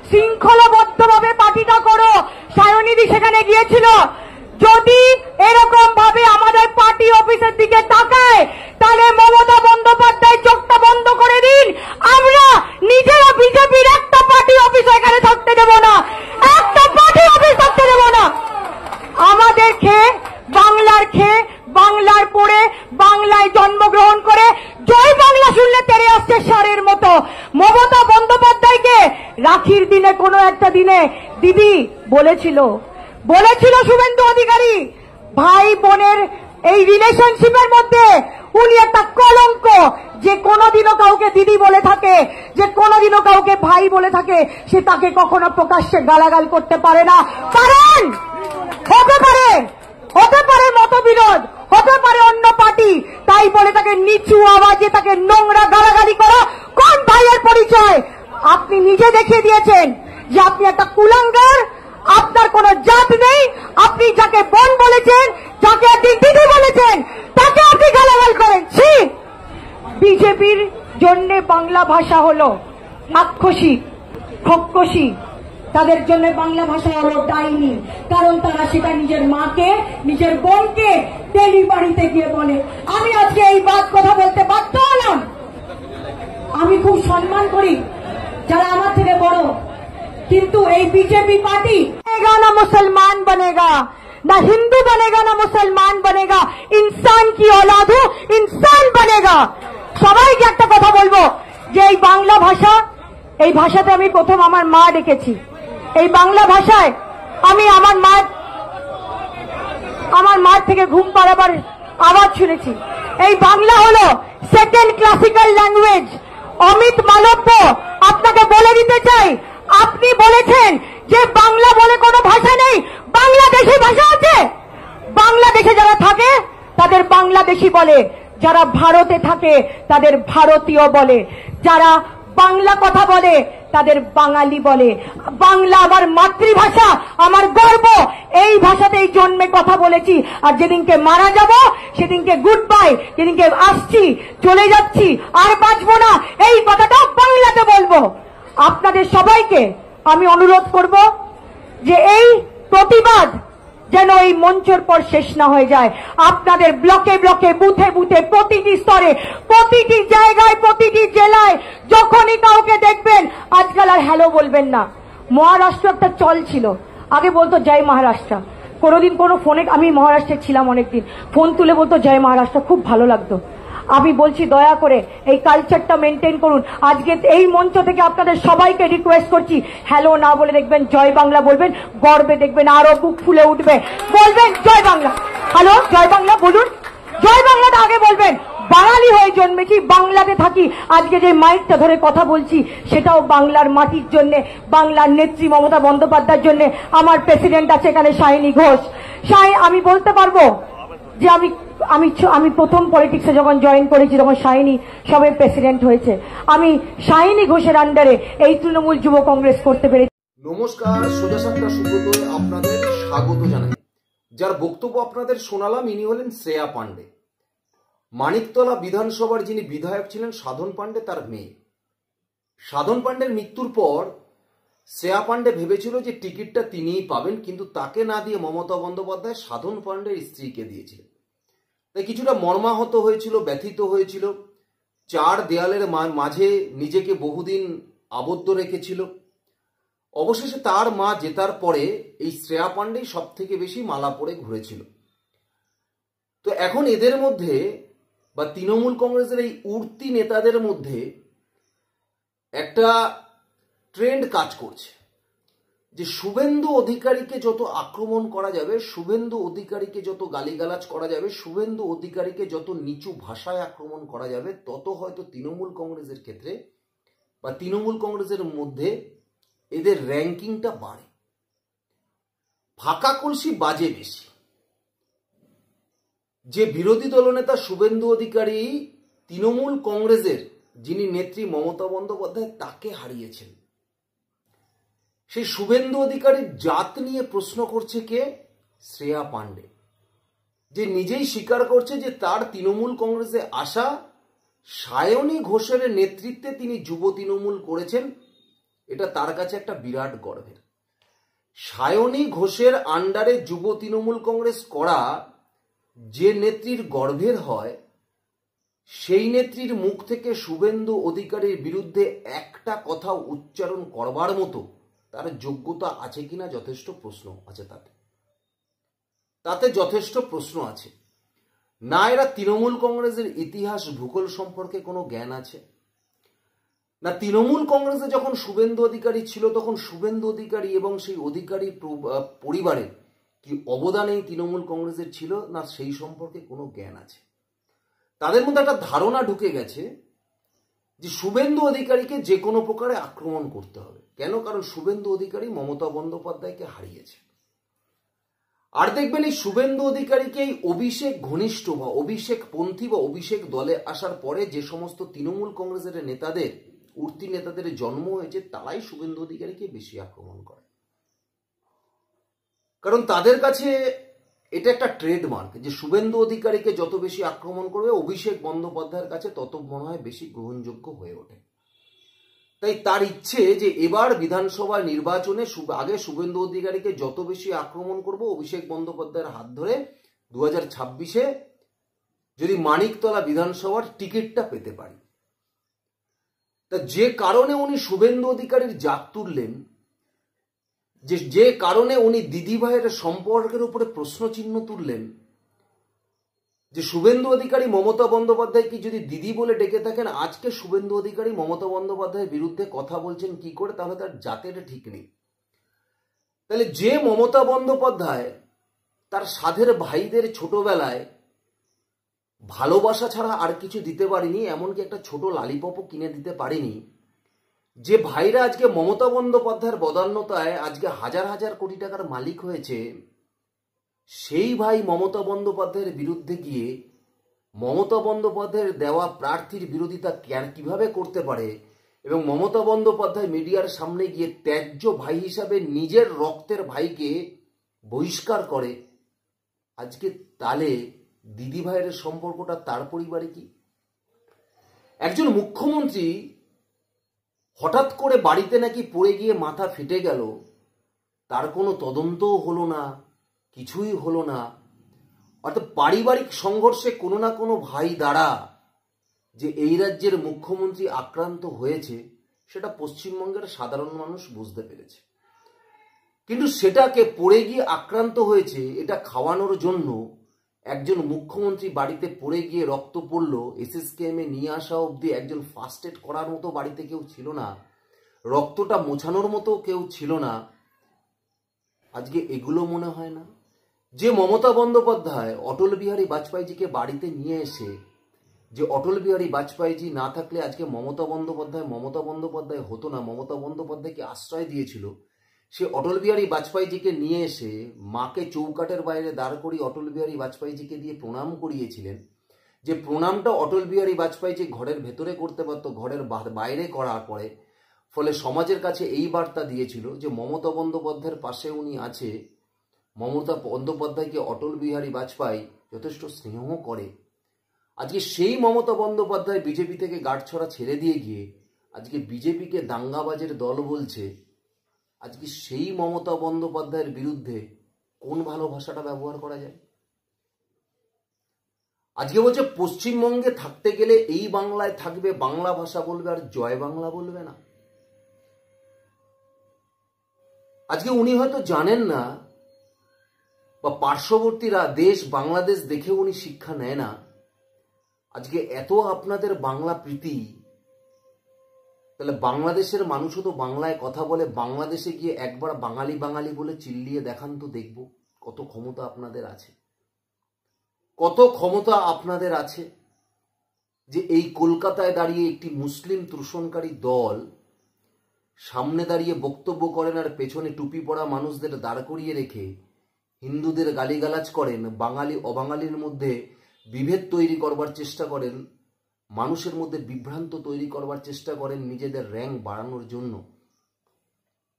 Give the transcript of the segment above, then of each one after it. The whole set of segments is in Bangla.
শৃঙ্খলাবদ্ধভাবে পার্টিটা করো। সায়নিধি সেখানে গিয়েছিল। যদি এরকম ভাবে আমাদের পার্টি অফিসের দিকে তাকায় তাহলে মমতা বন্দ্যোপাধ্যায় চোখটা বন্ধ করে দিন। আমরা নিজেরা বিজেপির একটা পার্টি অফিস এখানে থাকতে দেব না, একটা পার্টি অফিস থাকতে দেব না। আমাদের খেয়ে বাংলার পড়ে বাংলায় জন্মগ্রহণ করে জয় বাংলা শুনলে তেড়ে আসছে সারের মতো। মমতা বন্দ্যোপাধ্যায়কে রাখির দিনে কোনো একটা দিনে দিদি বলেছিল শুভেন্দু অধিকারী ভাই বোনের এই রিলেশনশিপের মধ্যে উনি একটা কলঙ্ক, যে কোনোদিনও কাউকে দিদি বলে থাকে, যে কোনোদিনও কাউকে ভাই বলে থাকে, সে তাকে কখনো প্রকাশ্যে গালাগাল করতে পারে না। কারণ হতে পারে মতবিরোধ, হতে পারে অন্য পার্টি, তাই বলে তাকে নিচু আওয়াজে তাকে নোংরা গালাগালি করা কোন ভাইয়ের পরিচয়? আপনি নিজে দেখিয়ে দিয়েছেন যে আপনি একটা কুলাঙ্গার, আপনার কোনো জাত নেই। আপনি যাকে বোন বলেছেন, যাকে আপনি দিদি বলেছেন, তাকে আপনি গালাগাল করেন। বিজেপির জন্য বাংলা ভাষা হলো রাক্ষসী, খক্ষসী, তাদের জন্য বাংলা ভাষা হলো ডাইনি। কারণ তারা সেটা নিজের মাকে, নিজের বোনকে ডেলিভারিতে গিয়ে বলে। আমি আজকে এই কথা বলতে বাধ্য হলাম। আমি খুব সম্মান করি যারা আমার থেকে বড়, কিন্তু এই বিজেপি পার্টি না মুসলমান বনেগা, না হিন্দু বনেগা, না মুসলমান বনেগা, ইনসান কি औलाद हो, ইনসান বনেগা। সবাইকে একটা কথা বলবো যে এই বাংলা ভাষা, এই ভাষাতে আমি প্রথম আমার মা ডেকেছি। এই বাংলা ভাষায় আমি আমার মার থেকে ঘুম পাড়াবার আওয়াজ শুনেছি। এই বাংলা হলো second classical language. Amit Malviya আপনাকে বলে দিতে চাই, আপনি বলেছেন যে বাংলা বলে কোনো ভাষা নেই, বাংলাদেশি ভাষা আছে। বাংলাদেশে যারা থাকে তাদের বাংলাদেশি বলে, যারা ভারতে থাকে তাদের ভারতীয় বলে, যারা বাংলা কথা বলে তাদের বাঙালি বলে। বাংলা আমার মাতৃভাষা, আমার গর্ব। এই ভাষাতেই জন্মে কথা বলেছি। আর যেদিনকে মারা যাব সেদিনকে গুড বাই, যেদিনকে আসছি চলে যাচ্ছি আর বাঁচবো না, এই কথাটা বাংলাতে বলবো। আপনাদের সবাইকে আমি অনুরোধ করব যে এই প্রতিবাদ যেন এই মঞ্চের পর শেষ না হয়ে যায়। আপনাদের ব্লকে ব্লকে, বুথে বুথে, প্রতিটি স্তরে, প্রতিটি জায়গায়, প্রতিটি জেলায় যখনই কাউকে দেখবেন আজকাল আর হ্যালো বলবেন না। মহারাষ্ট্র একটা চল ছিল, আগে বলতো জয় মহারাষ্ট্র। কোনোদিন কোনো ফোনে, আমি মহারাষ্ট্রে ছিলাম অনেকদিন, ফোন তুলে বলতো জয় মহারাষ্ট্র, খুব ভালো লাগতো। আমি বলছি দয়া করে এই কালচারটা মেনটেন করুন। আজকে এই মঞ্চ থেকে আপনাদের সবাইকে রিকোয়েস্ট করছি, হ্যালো না বলে দেখবেন জয় বাংলা বলবেন, গর্বে দেখবেন আরো বুক ফুলে উঠবে। বলবেন জয় বাংলা, হ্যালো জয় বাংলা বলুন, জয় বাংলাটা আগে বলবেন। বাঙালি হয়ে জন্মেছি, বাংলাতে থাকি। আজকে যে মাইকটা ধরে কথা বলছি সেটাও বাংলার মাটির জন্য, বাংলার নেত্রী মমতা বন্দ্যোপাধ্যায়ের জন্য। আমার প্রেসিডেন্ট আছে এখানে সায়নী ঘোষ। আমি বলতে পারবো যে আমি প্রথম পলিটিক্সে যখন জয়েন করেছি তখন সায়নী সবে প্রেসিডেন্ট হয়েছে। আমি সায়নী ঘোষের আন্ডারে এই তৃণমূল যুব কংগ্রেস করতে পেরেছি। নমস্কার, সোজা সাপটা সুব্রতয় আপনাদের স্বাগত জানাই। যার বক্তব্য আপনাদের শোনালাম ইনি হলেন শ্রেয়া পাণ্ডে, মানিকতলা বিধানসভার যিনি বিধায়ক ছিলেন সাধন পাণ্ডে তার মেয়ে। সাধন পাণ্ডের মৃত্যুর পর শ্রেয়া পাণ্ডে ভেবেছিল যে টিকিটটা তিনিই পাবেন, কিন্তু তাকে না দিয়ে মমতা বন্দ্যোপাধ্যায় সাধন পাণ্ডের স্ত্রীকে দিয়েছিলেন। তাই কিছুটা মর্মাহত হয়েছিল, ব্যথিত হয়েছিল, চার দেয়ালের মাঝে নিজেকে বহুদিন আবদ্ধ রেখেছিল। অবশেষে তার মা জেতার পরে এই শ্রেয়া পাণ্ডেই সব থেকে বেশি মালা পরে ঘুরেছিল। তো এখন এদের মধ্যে বা তৃণমূল কংগ্রেসের এই উঠতি নেতাদের মধ্যে একটা ট্রেন্ড কাজ করছে যে শুভেন্দু অধিকারীকে যত আক্রমণ করা যাবে, শুভেন্দু অধিকারীকে যত গালিগালাজ করা যাবে, শুভেন্দু অধিকারীকে যত নিচু ভাষায় আক্রমণ করা যাবে, তত হয়তো তৃণমূল কংগ্রেসের ক্ষেত্রে বা তৃণমূল কংগ্রেসের মধ্যে এদের র্যাঙ্কিংটা বাড়ে। ফাঁকা কলসি বাজে বেশি। যে বিরোধী দলনেতা শুভেন্দু অধিকারী তৃণমূল কংগ্রেসের যিনি নেত্রী মমতা বন্দ্যোপাধ্যায় তাকে হারিয়েছেন, সেই শুভেন্দু অধিকারীর জাত নিয়ে প্রশ্ন করছে কে? শ্রেয়া পাণ্ডে, যে নিজেই স্বীকার করছে যে তার তৃণমূল কংগ্রেসে আসা সায়নী ঘোষের নেতৃত্বে তিনি যুব তৃণমূল করেছেন এটা তার কাছে একটা বিরাট গর্বের। সায়নী ঘোষের আন্ডারে যুব তৃণমূল কংগ্রেস করা যে নেত্রীর গর্বের হয়, সেই নেত্রীর মুখ থেকে শুভেন্দু অধিকারীর বিরুদ্ধে একটা কথা উচ্চারণ করবার মতো তার যোগ্যতা আছে কিনা যথেষ্ট প্রশ্ন আছে। তাতে যথেষ্ট প্রশ্ন আছে। না এরা তৃণমূল কংগ্রেসের ইতিহাস ভূগোল সম্পর্কে কোনো জ্ঞান আছে, না তৃণমূল কংগ্রেসে যখন শুভেন্দু অধিকারী ছিল তখন শুভেন্দু অধিকারী এবং সেই অধিকারী পরিবারের কি অবদান এই তৃণমূল কংগ্রেসের ছিল, না সেই সম্পর্কে কোনো জ্ঞান আছে। তাদের মধ্যে একটা ধারণা ঢুকে গেছে যে শুভেন্দু অধিকারীকে যে কোনো প্রকারে আক্রমণ করতে হবে। কেন? কারণ শুভেন্দু অধিকারী মমতা বন্দ্যোপাধ্যায়কে হারিয়েছে। আর দেখবেন এই শুভেন্দু অধিকারীকে এই অভিষেক ঘনিষ্ঠ বা অভিষেক পন্থী বা অভিষেক দলে আসার পরে যে সমস্ত তৃণমূল কংগ্রেসের নেতাদের, উঠতি নেতাদের জন্ম হয়েছে, তারাই শুভেন্দু অধিকারীকে বেশি আক্রমণ করে। কারণ তাদের কাছে এটা একটা ট্রেডমার্ক যে শুভেন্দু অধিকারীকে যত বেশি আক্রমণ করবে অভিষেক বন্দ্যোপাধ্যায়ের কাছে তত মনে হয় বেশি গ্রহণযোগ্য হয়ে ওঠে। তাই তার ইচ্ছে যে এবার বিধানসভা নির্বাচনে আগে শুভেন্দু অধিকারীকে যত বেশি আক্রমণ করব, অভিষেক বন্দ্যোপাধ্যায়ের হাত ধরে 2026-এ যদি মানিকতলা বিধানসভার টিকিটটা পেতে পারি। তা যে কারণে উনি শুভেন্দু অধিকারীর জাত তুললেন, যে কারণে উনি দিদি ভাইয়ের সম্পর্কের উপরে প্রশ্নচিহ্ন তুললেন, যে শুভেন্দু অধিকারী মমতা বন্দ্যোপাধ্যায়কে যদি দিদি বলে ডেকে থাকেন, আজকে শুভেন্দু অধিকারী মমতা বন্দ্যোপাধ্যায়ের বিরুদ্ধে কথা বলছেন কি করে, তাহলে তার জাতের ঠিক নেই। তাহলে যে মমতা বন্দ্যোপাধ্যায় তার সাধের ভাইদের ছোটবেলায় ভালোবাসা ছাড়া আর কিছু দিতে পারেনি, এমনকি একটা ছোট লালিপপও কিনে দিতে পারেনি, যে ভাইরা আজকে মমতা বন্দ্যোপাধ্যায়ের বদান্যতায় আজকে হাজার হাজার কোটি টাকার মালিক হয়েছে, সেই ভাই মমতা বন্দ্যোপাধ্যায়ের বিরুদ্ধে গিয়ে মমতা বন্দ্যোপাধ্যায়ের দেওয়া প্রার্থীর বিরোধিতা কিভাবে করতে পারে এবং মমতা বন্দ্যোপাধ্যায় মিডিয়ার সামনে গিয়ে ত্যায্য ভাই হিসাবে নিজের রক্তের ভাইকে বহিষ্কার করে, আজকে তাহলে দিদি ভাইয়ের সম্পর্কটা তার পরিবারে কি? একজন মুখ্যমন্ত্রী হঠাৎ করে বাড়িতে নাকি পড়ে গিয়ে মাথা ফেটে গেল, তার কোনো তদন্তও হলো না, কিছুই হলো না। অর্থাৎ পারিবারিক সংঘর্ষে কোনো না কোনো ভাই দ্বারা যে এই রাজ্যের মুখ্যমন্ত্রী আক্রান্ত হয়েছে, সেটা পশ্চিমবঙ্গের সাধারণ মানুষ বুঝতে পেরেছে। কিন্তু সেটাকে পড়ে গিয়ে আক্রান্ত হয়েছে এটা খাওয়ানোর জন্য একজন মুখ্যমন্ত্রী বাড়িতে পড়ে গিয়ে রক্ত পড়ল, এসএসকেএমে নিয়ে আসা অবধি একজন ফার্স্ট এড করার মতো বাড়িতে কেউ ছিল না, রক্তটা মোছানোর মতো কেউ ছিল না। আজকে এগুলো মনে হয় না যে মমতা বন্দ্যোপাধ্যায় অটল বিহারী বাজপেয়ীজিকে বাড়িতে নিয়ে এসে, যে অটল বিহারী বাজপেয়ীজি না থাকলে আজকে মমতা বন্দ্যোপাধ্যায় হতো না, মমতা বন্দ্যোপাধ্যায়কে আশ্রয় দিয়েছিল, সে অটল বিহারী বাজপেয়ীজিকে নিয়ে এসে মাকে চৌকাটের বাইরে দাঁড় করিয়ে অটল বিহারী বাজপেয়ীজিকে দিয়ে প্রণাম করিয়েছিলেন। যে প্রণামটা অটল বিহারী বাজপেয়ীজি ঘরের ভেতরে করতে পারত, ঘরের বাইরে করার পরে, ফলে সমাজের কাছে এই বার্তা দিয়েছিল যে মমতা বন্দ্যোপাধ্যায়ের পাশে উনি আছে, মমতা বন্দ্যোপাধ্যায়কে অটল বিহারী বাজপেয়ী যথেষ্ট স্নেহ করে। আজকে সেই মমতা বন্দ্যোপাধ্যায় বিজেপি থেকে গাঁটছড়া ছেড়ে দিয়ে গিয়ে আজকে বিজেপিকে দাঙ্গাবাজের দল বলছে। আজকে সেই মমতা বন্দ্যোপাধ্যায়ের বিরুদ্ধে কোন ভালোবাসাটা ব্যবহার করা যায়? আজকে বলছে পশ্চিমবঙ্গে থাকতে গেলে এই বাংলায় থাকবে, বাংলা ভাষা বলবে, আর জয় বাংলা বলবে না। আজকে উনি হয়তো জানেন না, বা পার্শ্ববর্তীরা দেশ বাংলাদেশ দেখে উনি শিক্ষা নেয় না। আজকে এত আপনাদের বাংলা প্রীতি, তাহলে বাংলাদেশের মানুষও তো বাংলায় কথা বলে, বাংলাদেশে গিয়ে একবার বাঙালি বাঙালি বলে চিল্লিয়ে দেখান তো, দেখব কত ক্ষমতা আপনাদের আছে, কত ক্ষমতা আপনাদের আছে। যে এই কলকাতায় দাঁড়িয়ে একটি মুসলিম তুষণকারী দল সামনে দাঁড়িয়ে বক্তব্য করেন আর পেছনে টুপি পরা মানুষদের দাঁড় করিয়ে রেখে হিন্দুদের গালিগালাজ করেন, বাঙালি অবাঙালির মধ্যে বিভেদ তৈরি করবার চেষ্টা করেন, মানুষের মধ্যে বিভ্রান্ত তৈরি করবার চেষ্টা করেন নিজেদের র্যাঙ্ক বাড়ানোর জন্য।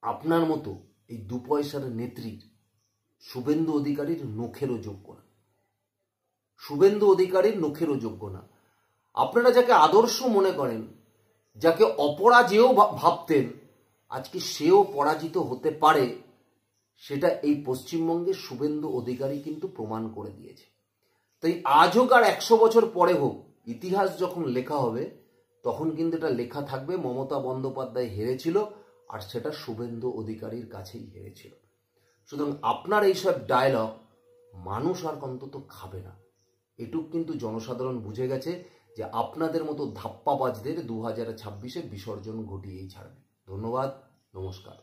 আপনার মতো এই 2 পয়সার নেত্রীর শুভেন্দু অধিকারীর নখেরও যোগ্য না, শুভেন্দু অধিকারীর নখেরও যোগ্য না। আপনারা যাকে আদর্শ মনে করেন, যাকে অপরাজেয় ভাবতেন, আজকে সেও পরাজিত হতে পারে, সেটা এই পশ্চিমবঙ্গে শুভেন্দু অধিকারী কিন্তু প্রমাণ করে দিয়েছে। তাই আজ হোক আর 100 বছর পরে হোক, ইতিহাস যখন লেখা হবে তখন কিন্তু এটা লেখা থাকবে মমতা বন্দ্যোপাধ্যায় হেরেছিল, আর সেটা শুভেন্দু অধিকারীর কাছেই হেরেছিল। সুতরাং আপনার এইসব ডায়লগ মানুষ আর অন্তত খাবে না। এটুক কিন্তু জনসাধারণ বুঝে গেছে যে আপনাদের মতো ধাপ্পাবাজদের 2026-এ বিসর্জন ঘটিয়েই ছাড়বে। ধন্যবাদ, নমস্কার।